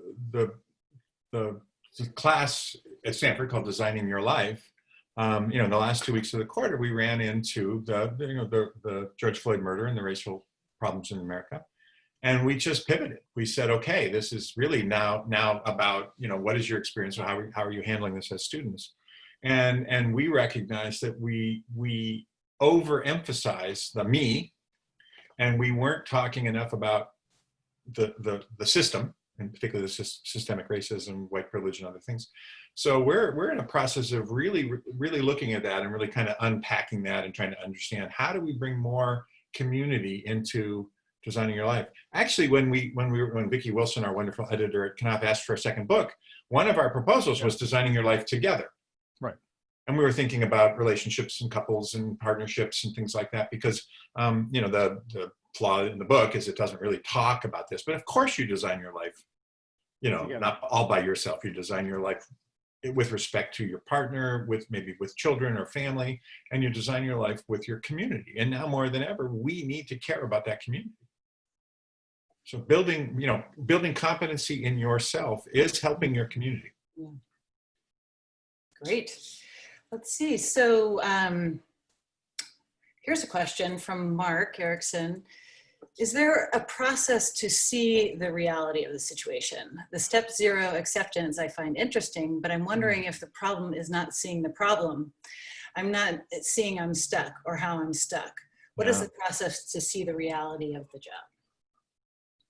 class at Stanford called Designing Your Life. The last 2 weeks of the quarter, we ran into the George Floyd murder and the racial problems in America. And we just pivoted. We said, okay, this is really now about, what is your experience, or how are you handling this as students? And we recognized that we overemphasize the me, and we weren't talking enough about the system, and particularly the systemic racism, white privilege, and other things. So we're in a process of really looking at that and really kind of unpacking that and trying to understand, how do we bring more community into designing your life. Actually, when Vicki Wilson, our wonderful editor at Knopf, asked for a second book, one of our proposals was designing your life together. Right. And we were thinking about relationships and couples and partnerships and things like that, because the flaw in the book is it doesn't really talk about this. But of course you design your life, not all by yourself. You design your life with respect to your partner, maybe with children or family, and you design your life with your community. And now more than ever, we need to care about that community. So building competency in yourself is helping your community. Yeah. Great. Let's see. So here's a question from Mark Erickson. Is there a process to see the reality of the situation? The step 0 acceptance I find interesting, but I'm wondering if the problem is not seeing the problem. I'm not seeing I'm stuck or how I'm stuck. What is the process to see the reality of the job?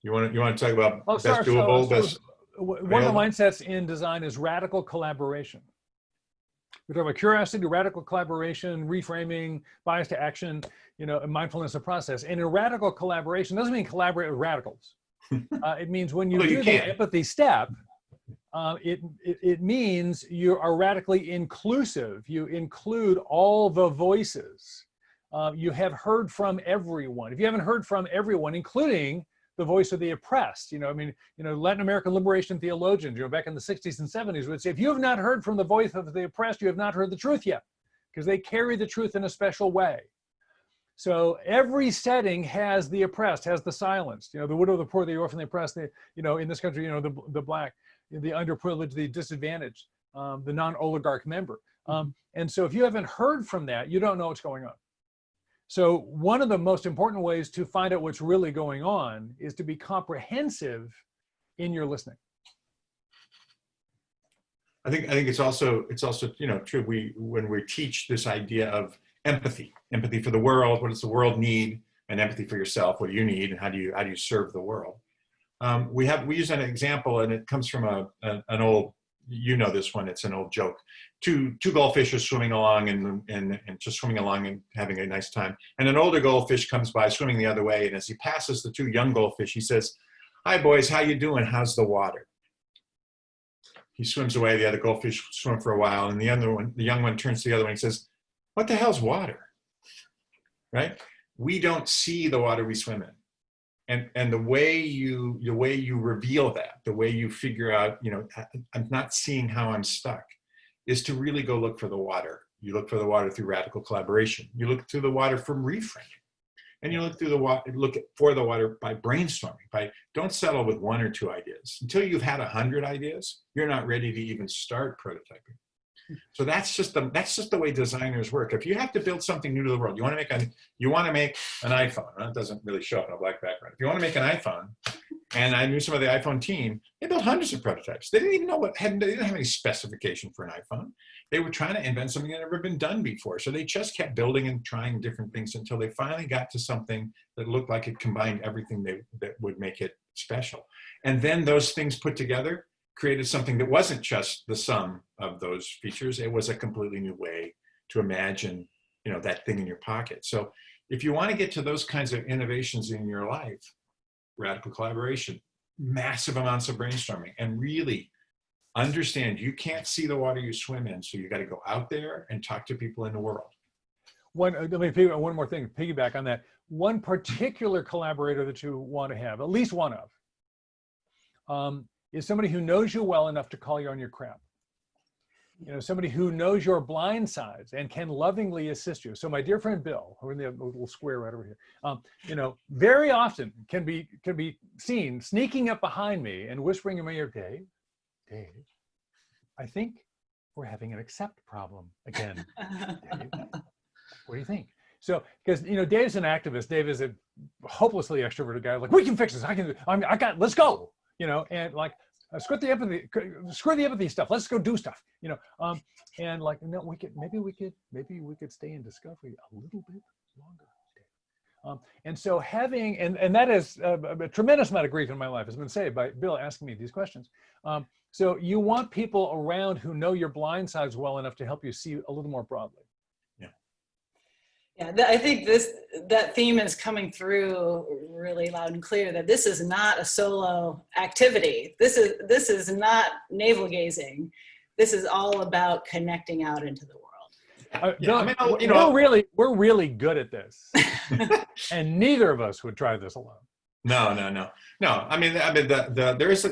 You want to talk about best Sorry, doable, best one of the mindsets in design is radical collaboration. We talk about curiosity, radical collaboration, reframing, bias to action, and mindfulness of process. And in radical collaboration doesn't mean collaborate with radicals. It means when you do the empathy step, it means you are radically inclusive. You include all the voices. You have heard from everyone. If you haven't heard from everyone, including the voice of the oppressed, Latin American liberation theologians, back in the 60s and 70s would say, if you have not heard from the voice of the oppressed, you have not heard the truth yet, because they carry the truth in a special way. So every setting has the oppressed, has the silenced, the widow, the poor, the orphan, the oppressed, in this country, the black, the underprivileged, the disadvantaged, the non-oligarch member. And so if you haven't heard from that, you don't know what's going on. So one of the most important ways to find out what's really going on is to be comprehensive in your listening. I think it's also true. When we teach this idea of empathy for the world, what does the world need, and empathy for yourself, what do you need, and how do you serve the world? We use an example, and it comes from an old, this one. It's an old joke. Two goldfish are swimming along and just swimming along and having a nice time. And an older goldfish comes by swimming the other way. And as he passes the two young goldfish, he says, "Hi boys, how you doing? How's the water?" He swims away. The other goldfish swim for a while. And the young one turns to the other one and says, "What the hell's water?" Right? We don't see the water we swim in. And the way you reveal that, the way you figure out, I'm not seeing how I'm stuck, is to really go look for the water. You look for the water through radical collaboration. You look through the water from reframing. And you look for the water by brainstorming. Don't settle with 1 or 2 ideas. Until you've had 100 ideas, you're not ready to even start prototyping. So that's just the way designers work. If you have to build something new to the world, you want to make an iPhone. It doesn't really show up in a black background. If you want to make an iPhone, and I knew some of the iPhone team, they built hundreds of prototypes. They didn't even know they didn't have any specification for an iPhone. They were trying to invent something that had never been done before. So they just kept building and trying different things until they finally got to something that looked like it combined everything that would make it special. And then those things put together created something that wasn't just the sum of those features. It was a completely new way to imagine, that thing in your pocket. So if you want to get to those kinds of innovations in your life, radical collaboration, massive amounts of brainstorming, and really understand you can't see the water you swim in. So you got to go out there and talk to people in the world. One more thing, piggyback on that. One particular collaborator that you want to have, at least one of, is somebody who knows you well enough to call you on your crap. Somebody who knows your blind sides and can lovingly assist you. So my dear friend Bill, who in the little square right over here, very often can be seen sneaking up behind me and whispering in my ear, Dave, I think we're having an accept problem again. Dave, what do you think? So, because Dave's an activist. Dave is a hopelessly extroverted guy, like, we can fix this. Let's go, and like, screw the empathy stuff. Let's go do stuff, and like, no, maybe we could stay in discovery a little bit longer. And so having, and that is a tremendous amount of grief in my life has been saved by Bill asking me these questions. So you want people around who know your blind sides well enough to help you see a little more broadly. Yeah, I think that theme is coming through really loud and clear, that this is not a solo activity. This is not navel gazing. This is all about connecting out into the world. We're really good at this, and neither of us would try this alone. No. I mean, there is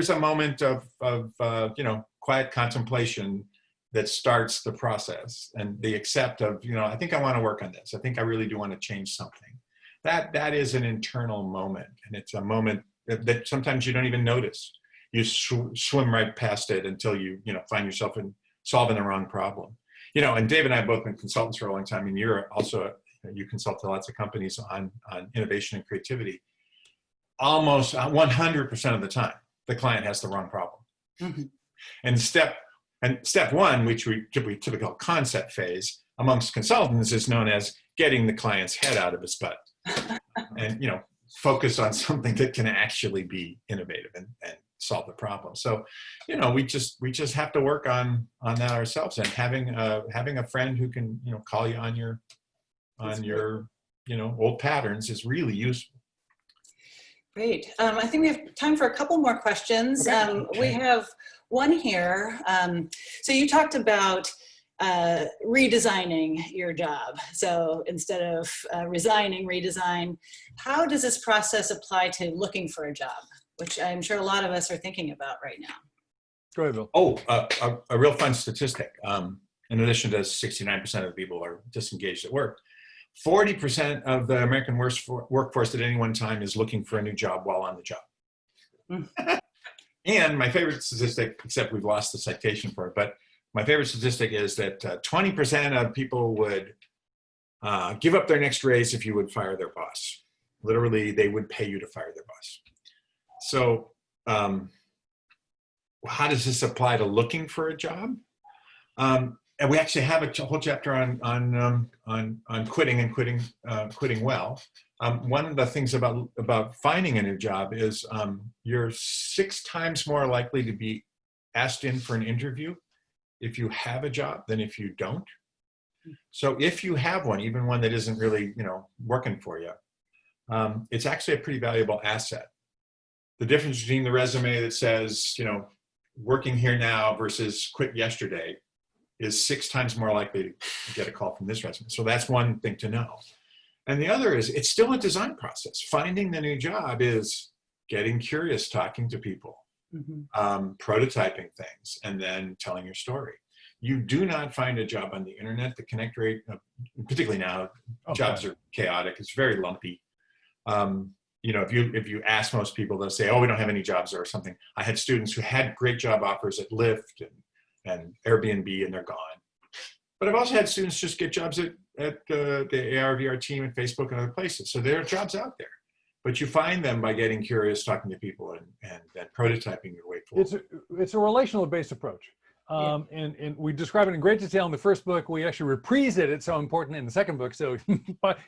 a moment of quiet contemplation that starts the process, and the accept of, I think I want to work on this. I think I really do want to change something. That is an internal moment, and it's a moment that sometimes you don't even notice. You swim right past it until you find yourself in solving the wrong problem. And Dave and I have both been consultants for a long time, and you're also, you consult to lots of companies on innovation and creativity. Almost 100% of the time, the client has the wrong problem. Mm-hmm. And step one, which we typically call concept phase amongst consultants, is known as getting the client's head out of his butt and, focus on something that can actually be innovative and solve the problem. So, we just have to work on that ourselves, and having a friend who can, call you on your old patterns is really useful. Great. I think we have time for a couple more questions. Okay. We have one here. So you talked about redesigning your job. So instead of resigning, redesign. How does this process apply to looking for a job, which I'm sure a lot of us are thinking about right now? Go ahead, Bill. Oh, a real fun statistic. In addition to 69% of the people are disengaged at work, 40% of the American workforce at any one time is looking for a new job while on the job. Mm. And my favorite statistic, except we've lost the citation for it, but my favorite statistic is that 20% of people would give up their next raise if you would fire their boss. Literally, they would pay you to fire their boss. So how does this apply to looking for a job? And we actually have a whole chapter on quitting and quitting well. One of the things about finding a new job is you're 6 times more likely to be asked in for an interview if you have a job than if you don't. So if you have one, even one that isn't really working for you, it's actually a pretty valuable asset. The difference between the resume that says working here now versus quit yesterday is 6 times more likely to get a call from this resume. So that's one thing to know. And the other is, it's still a design process. Finding the new job is getting curious, talking to people, mm-hmm. Prototyping things, and then telling your story. You do not find a job on the internet. The connect rate, particularly now, jobs are chaotic. It's very lumpy. If you ask most people, they'll say, "Oh, we don't have any jobs," or something. I had students who had great job offers at Lyft and Airbnb, and they're gone. But I've also had students just get jobs at the AR/VR team at Facebook and other places. So there are jobs out there, but you find them by getting curious, talking to people, and then prototyping your way forward. It's a relational-based approach. And we describe it in great detail in the first book. We actually reprise it. It's so important in the second book. So, you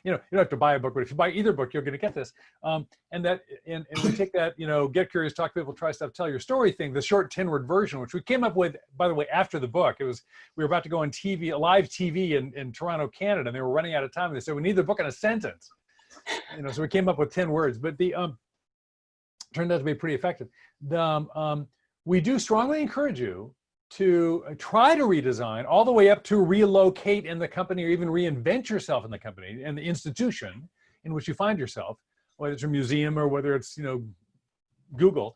don't have to buy a book, but if you buy either book, you're going to get this. And we take that, get curious, talk to people, try stuff, tell your story thing, the short 10-word version, which we came up with, by the way, after the book. We were about to go on TV, live TV in Toronto, Canada, and they were running out of time. They said, we need the book in a sentence. So we came up with 10 words, but turned out to be pretty effective. We do strongly encourage you to try to redesign all the way up to relocate in the company, or even reinvent yourself in the company and the institution in which you find yourself, whether it's a museum or whether it's Google,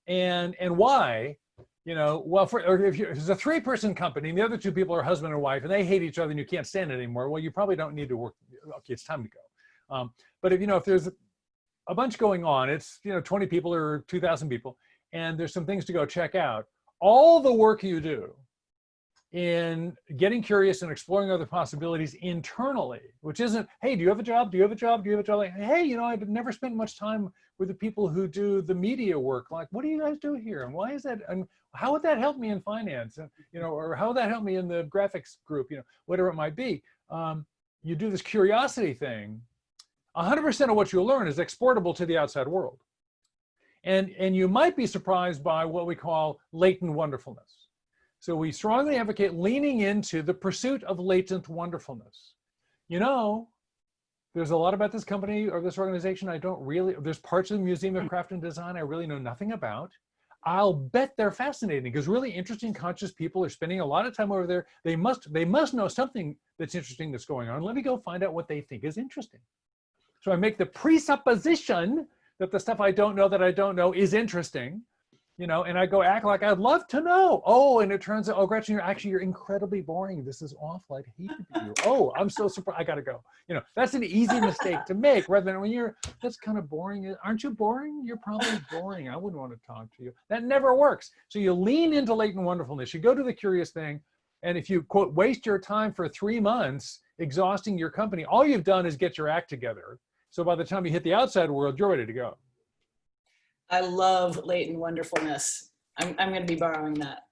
and why. Well, if it's a 3-person company and the other 2 people are husband and wife and they hate each other and you can't stand it anymore, well, you probably don't need to work. Okay, it's time to go. But if there's a bunch going on, it's 20 people or 2,000 people, and there's some things to go check out. All the work you do in getting curious and exploring other possibilities internally, which isn't, hey, do you have a job? Do you have a job? Do you have a job? Like, hey, you know, I've never spent much time with the people who do the media work. Like, what do you guys do here? And why is that? And how would that help me in finance? And, you know, or how would that help me in the graphics group? You know, whatever it might be. You do this curiosity thing. 100% of what you learn is exportable to the outside world. And you might be surprised by what we call latent wonderfulness. So we strongly advocate leaning into the pursuit of latent wonderfulness. You know, there's a lot about this company or this organization there's parts of the Museum of Craft and Design I really know nothing about. I'll bet they're fascinating because really interesting, conscious people are spending a lot of time over there. They must know something that's interesting that's going on. Let me go find out what they think is interesting. So I make the presupposition that the stuff I don't know is interesting. You know, and I go act like I'd love to know. Oh, and it turns out, oh, Gretchen, you're incredibly boring. This is awful. I'd hate to be you. Oh, I'm so surprised. I gotta go. You know, that's an easy mistake to make rather than when that's kind of boring. Aren't you boring? You're probably boring. I wouldn't want to talk to you. That never works. So you lean into latent wonderfulness. You go to the curious thing. And if you, quote, waste your time for 3 months exhausting your company, all you've done is get your act together. So by the time you hit the outside world, you're ready to go. I love latent wonderfulness. I'm going to be borrowing that.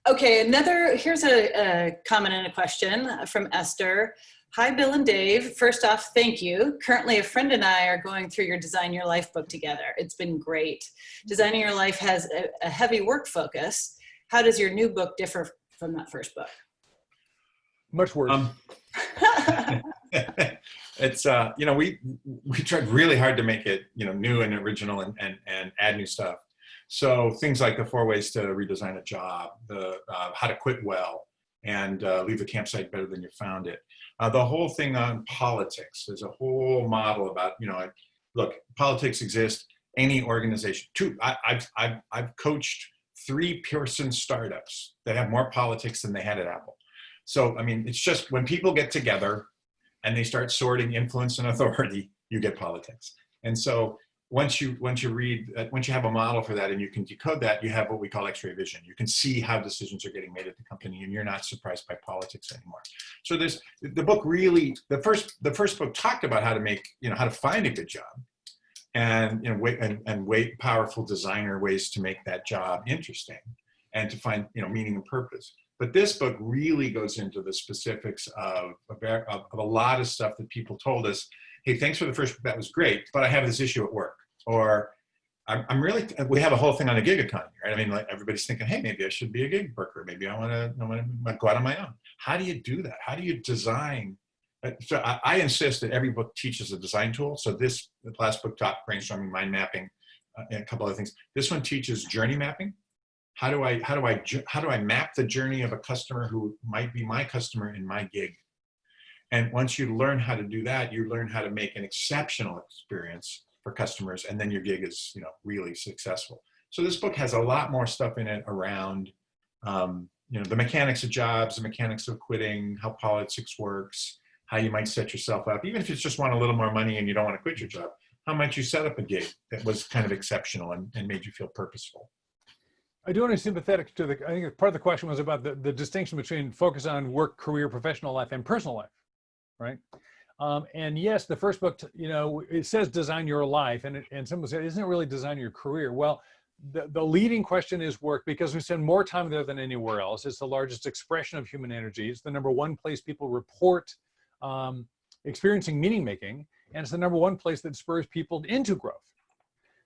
Okay, here's a comment and a question from Esther. Hi, Bill and Dave. First off, thank you. Currently, a friend and I are going through your Design Your Life book together. It's been great. Designing Your Life has a heavy work focus. How does your new book differ from that first book? Much worse. It's you know, we tried really hard to make it, you know, new and original and add new stuff. So things like the 4 ways to redesign a job, the how to quit well, and leave the campsite better than you found it. The whole thing on politics. There's a whole model about, you know, look, politics exists. Any organization. I've coached 3-person startups that have more politics than they had at Apple. So I mean, it's just when people get together and they start sorting influence and authority, you get politics. And so once you have a model for that and you can decode that, you have what we call X-ray vision. You can see how decisions are getting made at the company, and you're not surprised by politics anymore. So the book really, the first book talked about how to make, you know, how to find a good job, and, you know, powerful designer ways to make that job interesting and to find, you know, meaning and purpose. But this book really goes into the specifics of a lot of stuff that people told us. Hey, thanks for the first book, that was great, but I have this issue at work. Or we have a whole thing on the gig economy, right? I mean, like everybody's thinking, hey, maybe I should be a gig worker. Maybe I want to go out on my own. How do you do that? How do you design? So I insist that every book teaches a design tool. So the last book taught brainstorming, mind mapping, and a couple other things. This one teaches journey mapping. How do I map the journey of a customer who might be my customer in my gig? And once you learn how to do that, you learn how to make an exceptional experience for customers, and then your gig is, you know, really successful. So this book has a lot more stuff in it around, you know, the mechanics of jobs, the mechanics of quitting, how politics works, how you might set yourself up, even if you just want a little more money and you don't want to quit your job. How might you set up a gig that was kind of exceptional and made you feel purposeful? I do want to be sympathetic to I think part of the question was about the distinction between focus on work, career, professional life, and personal life, right? And yes, the first book, you know, it says design your life, and someone said, isn't it really design your career? Well, the leading question is work, because we spend more time there than anywhere else. It's the largest expression of human energy. It's the #1 place people report experiencing meaning making, and it's the #1 place that spurs people into growth.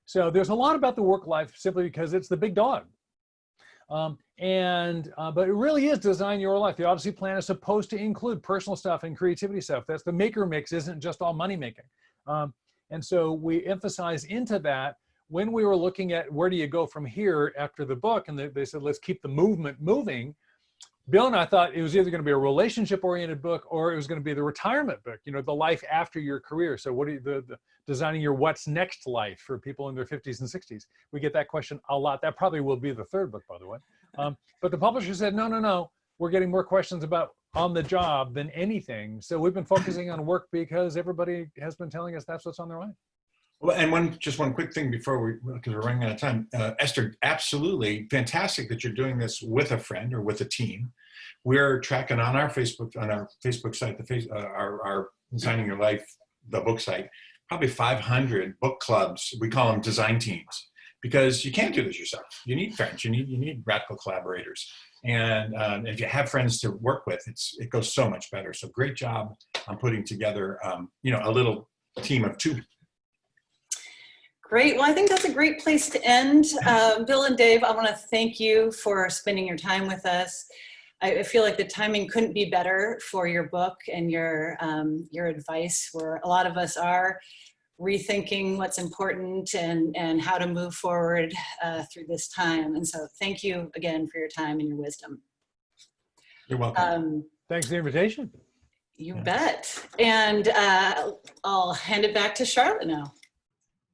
So there's a lot about the work life simply because it's the big dog. But it really is design your life. The Odyssey plan is supposed to include personal stuff and creativity stuff. That's the maker mix, isn't just all money making. And so we emphasize into that when we were looking at where do you go from here after the book, and they said, let's keep the movement moving. Bill and I thought it was either going to be a relationship-oriented book or it was going to be the retirement book, you know, the life after your career. So what are you, the designing your what's next life for people in their 50s and 60s? We get that question a lot. That probably will be the 3rd book, by the way. But the publisher said, no, we're getting more questions about on the job than anything. So we've been focusing on work because everybody has been telling us that's what's on their mind. Well, and just one quick thing before because we're running out of time. Esther, absolutely fantastic that you're doing this with a friend or with a team. We're tracking on our Facebook site, our Designing Your Life, the book site, probably 500 book clubs. We call them design teams, because you can't do this yourself. You need friends. You need radical collaborators. And if you have friends to work with, it goes so much better. So great job on putting together, a little team of two. Great. Well, I think that's a great place to end. Bill and Dave, I want to thank you for spending your time with us. I feel like the timing couldn't be better for your book and your advice, where a lot of us are rethinking what's important and how to move forward through this time. And so thank you again for your time and your wisdom. You're welcome. Thanks for the invitation. You bet. And I'll hand it back to Charlotte now.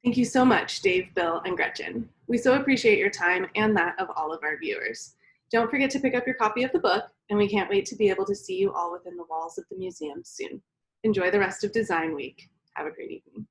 Thank you so much, Dave, Bill, and Gretchen. We so appreciate your time and that of all of our viewers. Don't forget to pick up your copy of the book, and we can't wait to be able to see you all within the walls of the museum soon. Enjoy the rest of Design Week. Have a great evening.